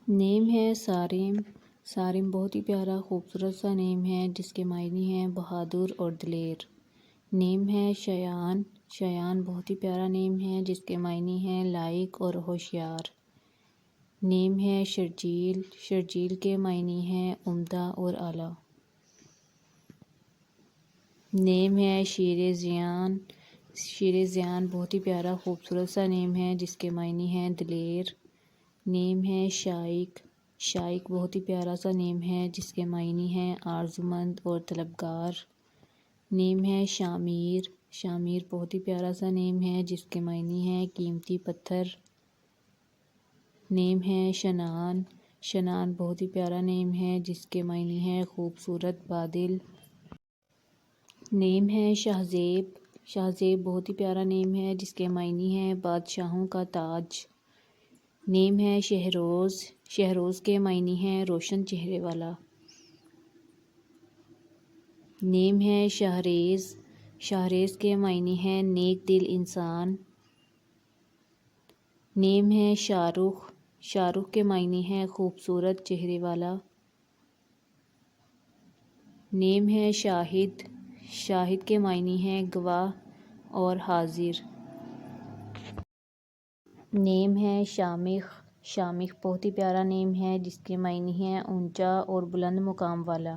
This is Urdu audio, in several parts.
نیم ہے صارم۔ صارم بہت ہی پیارا خوبصورت سا نیم ہے جس کے معنی ہیں بہادر اور دلیر۔ نیم ہے شایان۔ شایان بہت ہی پیارا نیم ہے جس کے معنی ہیں لائق اور ہوشیار۔ نیم ہے شرجیل۔ شرجیل کے معنی ہیں عمدہ اور اعلیٰ۔ نیم ہے شیر زیان۔ شیر زیان بہت ہی پیارا خوبصورت سا نیم ہے جس کے معنی ہیں دلیر۔ نیم ہے شائق۔ شائق بہت ہی پیارا سا نیم ہے جس کے معنی ہیں آرزومند اور طلبگار۔ نیم ہے شامیر۔ شامیر بہت ہی پیارا سا نیم ہے جس کے معنی ہیں قیمتی پتھر۔ نیم ہے شنان۔ شنان بہت ہی پیارا نیم ہے جس کے معنی ہیں خوبصورت بادل۔ نیم ہے شاہزیب۔ شاہزیب بہت ہی پیارا نیم ہے جس کے معنی ہیں بادشاہوں کا تاج۔ نیم ہے شہروز۔ شہروز کے معنی ہیں روشن چہرے والا۔ نیم ہے شاہریز۔ شاہریز کے معنی ہیں نیک دل انسان۔ نیم ہے شاہ رخ۔ شاہ رخ کے معنی ہیں خوبصورت چہرے والا۔ نیم ہے شاہد۔ شاہد کے معنی ہیں گواہ اور حاضر۔ نیم ہے شامخ۔ شامخ بہت ہی پیارا نیم ہے جس کے معنی ہیں اونچا اور بلند مقام والا۔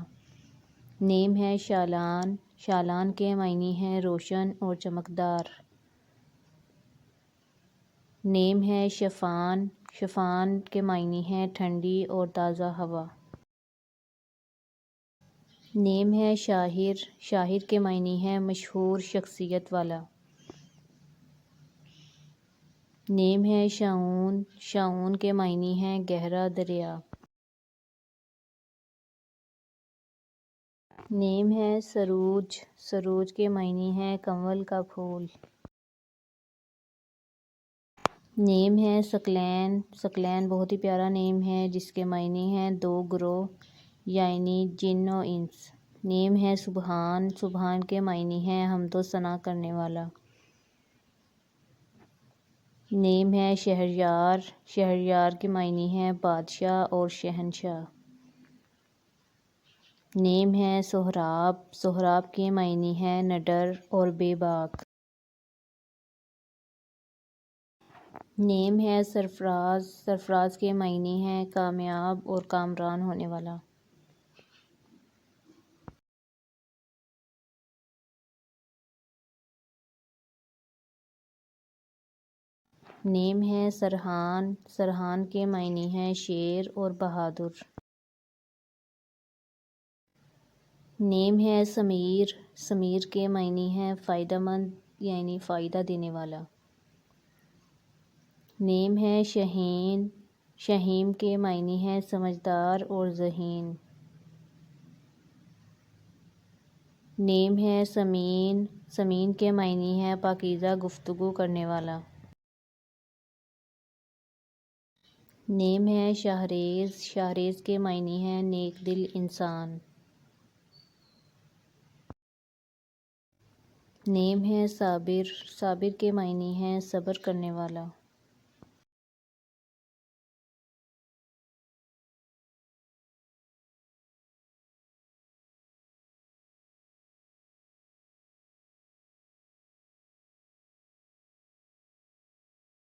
نیم ہے شالان۔ شالان کے معنی ہیں روشن اور چمکدار۔ نیم ہے شفان۔ شفان کے معنی ہیں ٹھنڈی اور تازہ ہوا۔ نیم ہے شاہر۔ شاہر کے معنی ہیں مشہور شخصیت والا۔ نیم ہے شاؤن۔ شاؤن کے معنی ہیں گہرا دریا۔ نیم ہے سروج۔ سروج کے معنی ہیں کنول کا پھول۔ نیم ہے ثقلین۔ ثقلین بہت ہی پیارا نیم ہے جس کے معنی ہیں دو گروہ یعنی جن و انس۔ نیم ہے سبحان۔ سبحان کے معنی ہیں حمد و ثنا کرنے والا۔ نیم ہے شہریار۔ شہریار کے معنی ہیں بادشاہ اور شہنشاہ۔ نیم ہے سہراب۔ سہراب کے معنی ہیں نڈر اور بے باک۔ نیم ہے سرفراز۔ سرفراز کے معنی ہیں کامیاب اور کامران ہونے والا۔ نیم ہے سرحان۔ سرحان کے معنی ہیں شیر اور بہادر۔ نیم ہے سمیر۔ سمیر کے معنی ہیں فائدہ مند یعنی فائدہ دینے والا۔ نیم ہے شہین۔ شہیم کے معنی ہیں سمجھدار اور ذہین۔ نیم ہے سمین۔ سمین کے معنی ہیں پاکیزہ گفتگو کرنے والا۔ نیم ہے شاہریز۔ شاہریز کے معنی ہیں نیک دل انسان۔ نیم ہے صابر۔ صابر کے معنی ہیں صبر کرنے والا۔